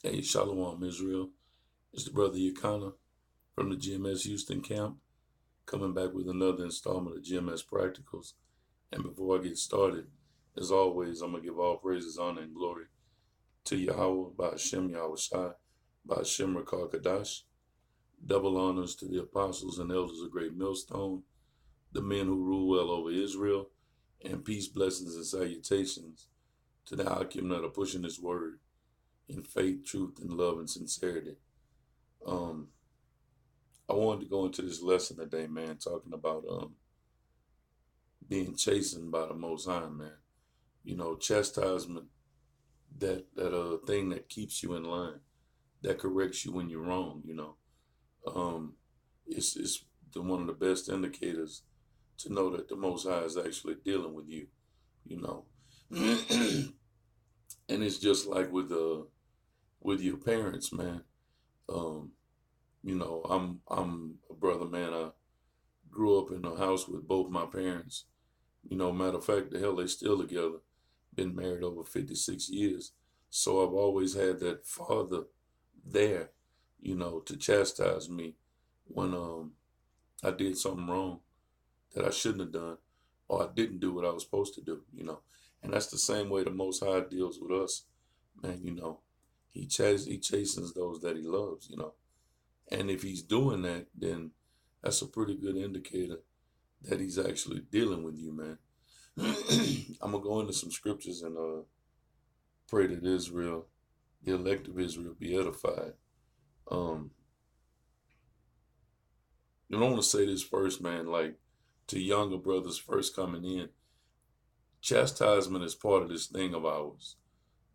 Hey, Shalom, Israel. It's the brother Yakana from the GMS Houston camp, coming back with another installment of GMS Practicals. And before I get started, as always, I'm going to give all praises, honor, and glory to Yahweh, by Hashem Yahweh Shai, by Hashem Rakar Kadash. Double honors to the apostles and elders of Great Millstone, the men who rule well over Israel, and peace, blessings, and salutations to the Hakim that are pushing this word in faith, truth, and love and sincerity. I wanted to go into this lesson today, man, talking about being chastened by the Most High, man. You know, chastisement, that thing that keeps you in line, that corrects you when you're wrong. You know, it's one of the best indicators to know that the Most High is actually dealing with you. You know, and it's just like with your parents, man. You know, I'm a brother, man. I grew up in a house with both my parents. You know, matter of fact, the hell, they still together. Been married over 56 years. So I've always had that father there, you know, to chastise me when I did something wrong that I shouldn't have done, or I didn't do what I was supposed to do, you know. And that's the same way the Most High deals with us, man. You know, he chastens those that he loves, you know. And if he's doing that, then that's a pretty good indicator that he's actually dealing with you, man. I'm going to go into some scriptures and pray that Israel, the elect of Israel, be edified. And I want to say this first, man, like to younger brothers first coming in, chastisement is part of this thing of ours,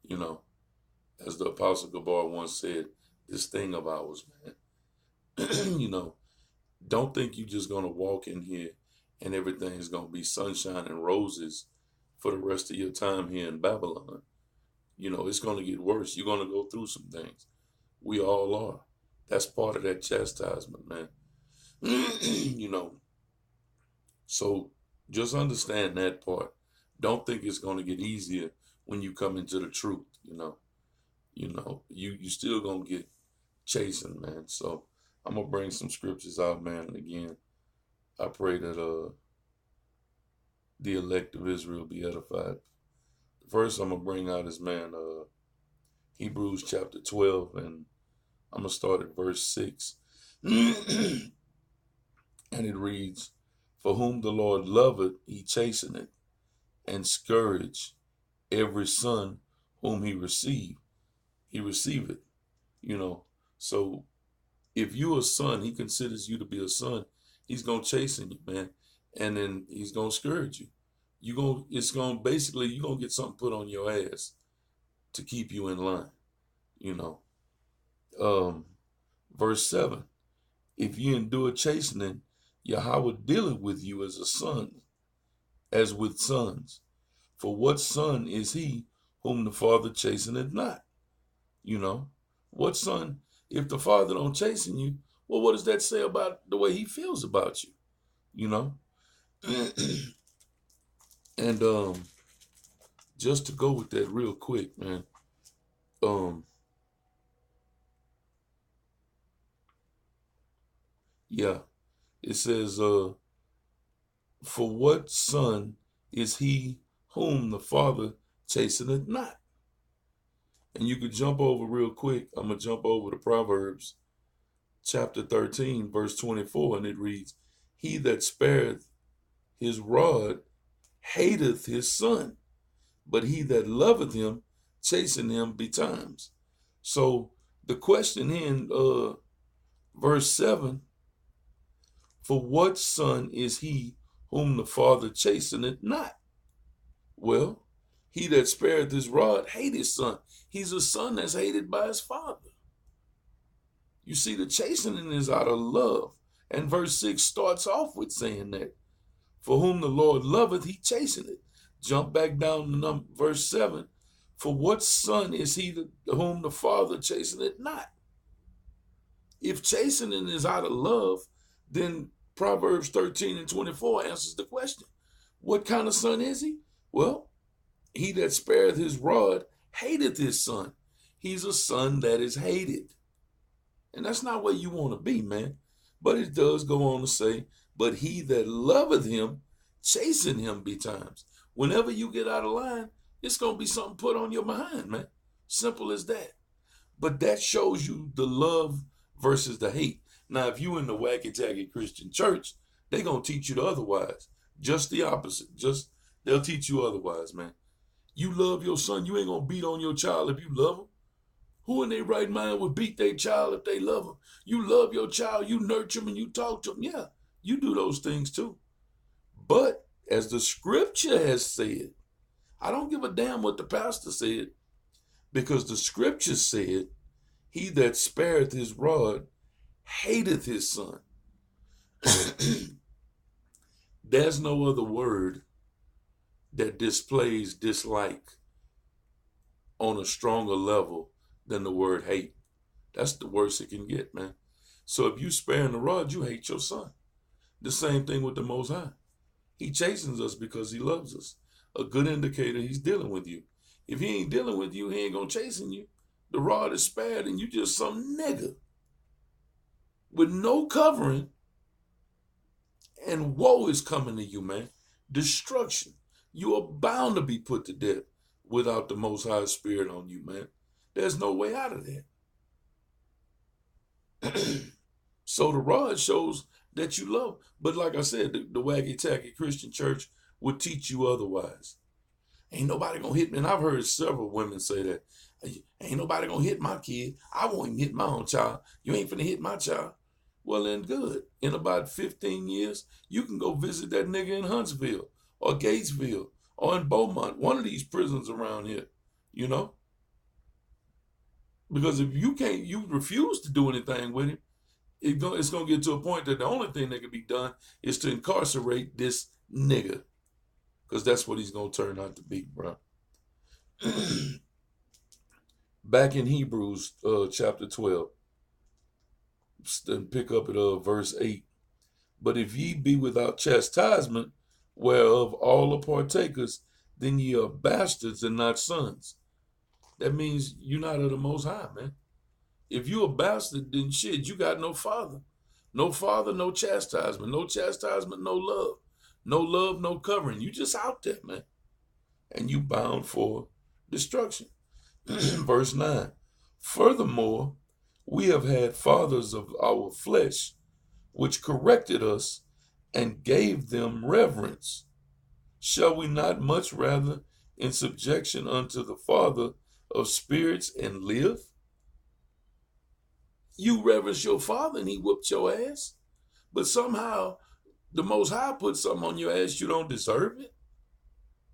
you know. As the Apostle Gabar once said, this thing of ours, man. You know, don't think you're just going to walk in here and everything's going to be sunshine and roses for the rest of your time here in Babylon. You know, it's going to get worse. You're going to go through some things. We all are. That's part of that chastisement, man. You know, so just understand that part. Don't think it's going to get easier when you come into the truth, you know. You still going to get chastened, man. So I'm going to bring some scriptures out, man. And again, I pray that the elect of Israel be edified. The first I'm going to bring out is, man, Hebrews chapter 12, and I'm going to start at verse 6. And it reads, "For whom the Lord loveth, he chasteneth, and scourge every son whom he receiveth. You know, so if you're a son, he considers you to be a son. He's gonna chasten you, man, and then he's gonna scourge you. Basically you're gonna get something put on your ass to keep you in line. You know, verse 7: If you endure chastening, Yahweh dealeth with you as a son, as with sons. For what son is he whom the Father chasteneth not? You know, what son? If the Father don't chasten you, well, what does that say about the way he feels about you? You know? And just to go with that real quick, man. Yeah, it says, for what son is he whom the Father chasteneth not? And you could jump over real quick. I'm going to jump over to Proverbs chapter 13, verse 24, and it reads, "He that spareth his rod hateth his son, but he that loveth him chasten him betimes." So the question in verse 7, for what son is he whom the Father chasteneth not? Well, he that spareth his rod hate his son. He's a son that's hated by his father. You see, the chastening is out of love. And verse 6 starts off with saying that. For whom the Lord loveth, he chasteneth. Jump back down to verse 7. For what son is he whom the Father chasteneth not? If chastening is out of love, then Proverbs 13 and 24 answers the question. What kind of son is he? Well, he that spareth his rod hateth his son. He's a son that is hated. And that's not where you want to be, man. But it does go on to say, but he that loveth him, chasing him betimes. Whenever you get out of line, it's going to be something put on your behind, man. Simple as that. But that shows you the love versus the hate. Now, if you in the wacky-tacky Christian church, they going to teach you the otherwise. Just the opposite. They'll teach you otherwise, man. You love your son, you ain't going to beat on your child if you love him. Who in their right mind would beat their child if they love them? You love your child, you nurture them and you talk to them. Yeah, you do those things too. But as the scripture has said, I don't give a damn what the pastor said, because the scripture said, he that spareth his rod hateth his son. There's no other word that displays dislike on a stronger level than the word hate. That's the worst it can get, man. So if you sparing the rod, you hate your son. The same thing with the Most High. He chastens us because he loves us. A good indicator he's dealing with you. If he ain't dealing with you, he ain't gonna chasten you. The rod is spared and you just some nigga with no covering, and woe is coming to you, man. Destruction. You are bound to be put to death without the Most High Spirit on you, man. There's no way out of that. So the rod shows that you love. But like I said, the wacky-tacky Christian church would teach you otherwise. Ain't nobody gonna hit me. And I've heard several women say that. Ain't nobody gonna hit my kid. I won't even hit my own child. You ain't finna hit my child. Well, then good. In about 15 years, you can go visit that nigga in Huntsville or Gatesville or in Beaumont, one of these prisons around here, you know? Because if you refuse to do anything with him, it's going to get to a point that the only thing that can be done is to incarcerate this nigga. Because that's what he's going to turn out to be, bro. Back in Hebrews chapter 12, then pick up at verse 8. But if ye be without chastisement, whereof all are partakers, then ye are bastards and not sons. That means you're not of the Most High, man. If you a bastard, then shit, you got no father. No father, no chastisement. No chastisement, no love. No love, no covering. You just out there, man. And you bound for destruction. Verse 9. Furthermore, we have had fathers of our flesh, which corrected us and gave them reverence. Shall we not much rather in subjection unto the Father of spirits and live? You reverence your father and he whooped your ass, but somehow the Most High put something on your ass, you don't deserve it?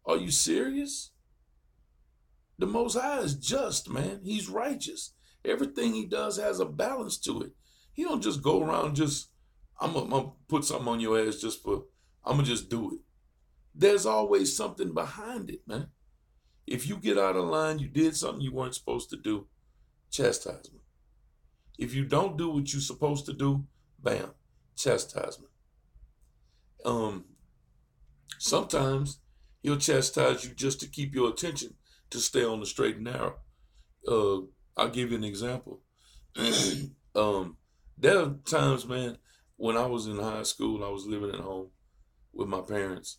Are you serious? The Most High is just, man. He's righteous. Everything he does has a balance to it. He don't just go around just, I'm gonna put something on your ass I'm gonna just do it. There's always something behind it, man. If you get out of line, you did something you weren't supposed to do, chastisement. If you don't do what you're supposed to do, bam, chastisement. Sometimes he'll chastise you just to keep your attention to stay on the straight and narrow. I'll give you an example. There are times, man, when I was in high school, I was living at home with my parents.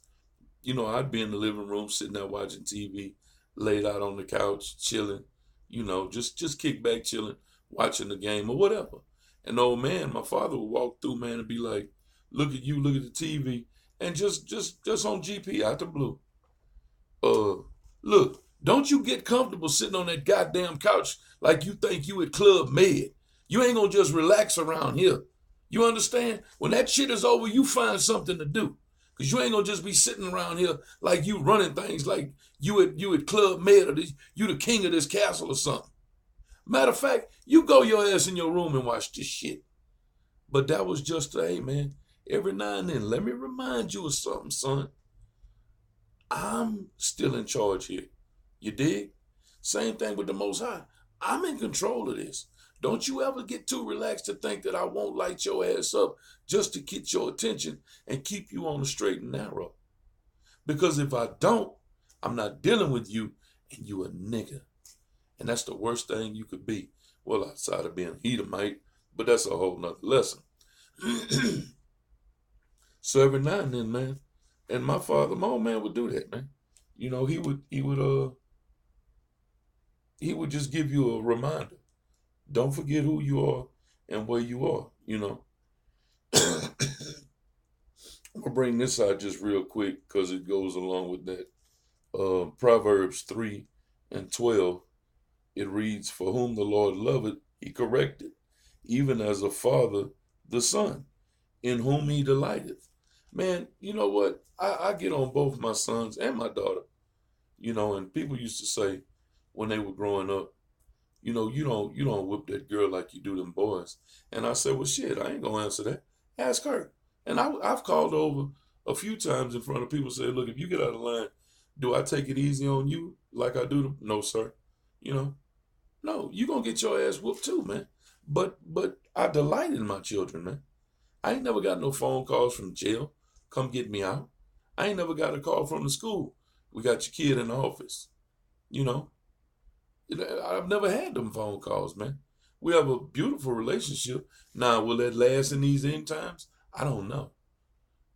You know, I'd be in the living room, sitting there watching TV, laid out on the couch, chilling, you know, just kick back, chilling, watching the game or whatever. And old man, my father would walk through, man, and be like, look at you, look at the TV, and just on GP out the blue. Look, don't you get comfortable sitting on that goddamn couch like you think you at Club Med. You ain't gonna just relax around here. You understand? When that shit is over, you find something to do. Because you ain't gonna just be sitting around here like you running things like you at Club Med or you the king of this castle or something. Matter of fact, you go your ass in your room and watch this shit. But that was just, hey man, every now and then, let me remind you of something, son. I'm still in charge here. You dig? Same thing with the Most High. I'm in control of this. Don't you ever get too relaxed to think that I won't light your ass up just to get your attention and keep you on the straight and narrow. Because if I don't, I'm not dealing with you and you a nigga. And that's the worst thing you could be. Well, outside of being a Edomite, but that's a whole nother lesson. So every now and then, man, and my father, my old man would do that, man. You know, he would just give you a reminder. Don't forget who you are and where you are, you know. I'm gonna bring this out just real quick because it goes along with that. Proverbs 3 and 12, it reads, "For whom the Lord loveth, he corrected, even as a father the son, in whom he delighteth." Man, you know what? I get on both my sons and my daughter, you know, and people used to say when they were growing up, you know, you don't whip that girl like you do them boys. And I said, well, shit, I ain't gonna answer that. Ask her. And I've called over a few times in front of people, say, look, if you get out of line, do I take it easy on you like I do them? No, sir. You know, no, you gonna get your ass whooped too, man. But I delight in my children, man. I ain't never got no phone calls from jail. Come get me out. I ain't never got a call from the school. We got your kid in the office. You know, I've never had them phone calls, man. We have a beautiful relationship. Now, will that last in these end times? I don't know.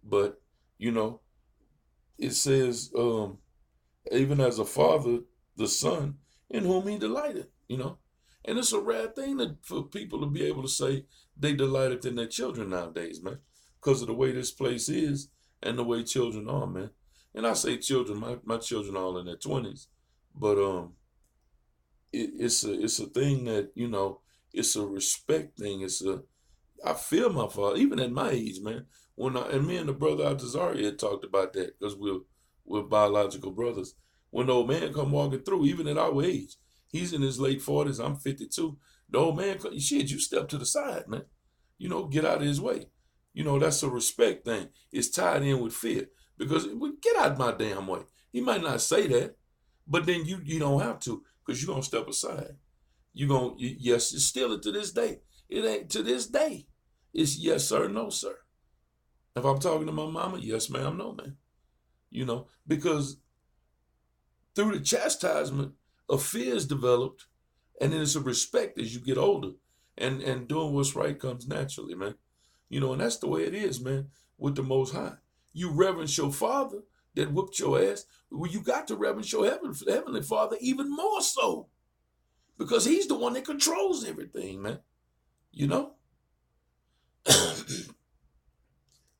But, you know, it says, even as a father, the son, in whom he delighted, you know. And it's a rare thing for people to be able to say they delighted in their children nowadays, man, because of the way this place is and the way children are, man. And I say children, my children are all in their 20s, but it's a thing that, you know, it's a respect thing. I feel my father even at my age, man. And me and the brother Altazari had talked about that because we're biological brothers. When the old man come walking through, even at our age, he's in his late 40s. I'm 52. The old man, shit, you step to the side, man. You know, get out of his way. You know, that's a respect thing. It's tied in with fear because get out of my damn way. He might not say that, but then you don't have to because you're gonna step aside. Yes, it's still to this day. It ain't to this day. It's yes sir, no sir. If I'm talking to my mama, yes ma'am, no ma'am. You know, because through the chastisement, a fear is developed, and then it's a respect as you get older, and doing what's right comes naturally, man. You know, and that's the way it is, man. With the Most High, you reverence your Father that whooped your ass. Well, you got to reverence your heavenly Father even more so, because He's the one that controls everything, man. You know.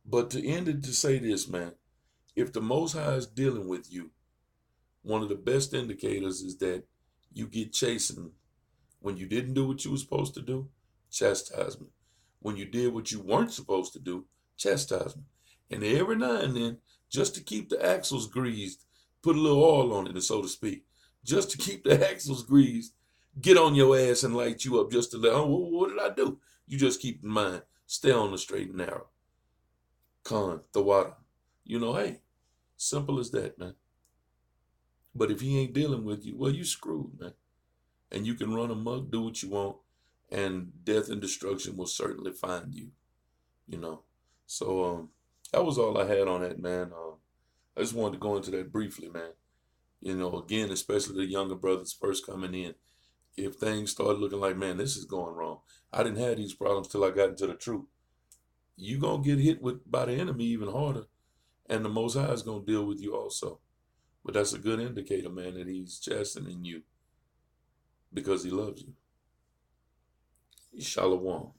But to end it, to say this, man, if the Most High is dealing with you, one of the best indicators is that you get chastened. When you didn't do what you were supposed to do, chastisement. When you did what you weren't supposed to do, chastisement. And every now and then, just to keep the axles greased, put a little oil on it, so to speak, just to keep the axles greased, get on your ass and light you up just to let, oh, what did I do? You just keep in mind, stay on the straight and narrow. The water. You know, hey, simple as that, man. But if he ain't dealing with you, well, you screwed, man. And you can run amok, do what you want, and death and destruction will certainly find you, you know. So that was all I had on that, man. I just wanted to go into that briefly, man. You know, again, especially the younger brothers first coming in. If things start looking like, man, this is going wrong. I didn't have these problems till I got into the truth. You gonna get hit with by the enemy even harder, and the Most High is gonna deal with you also. But that's a good indicator, man, that He's chastening you because He loves you. Shalom.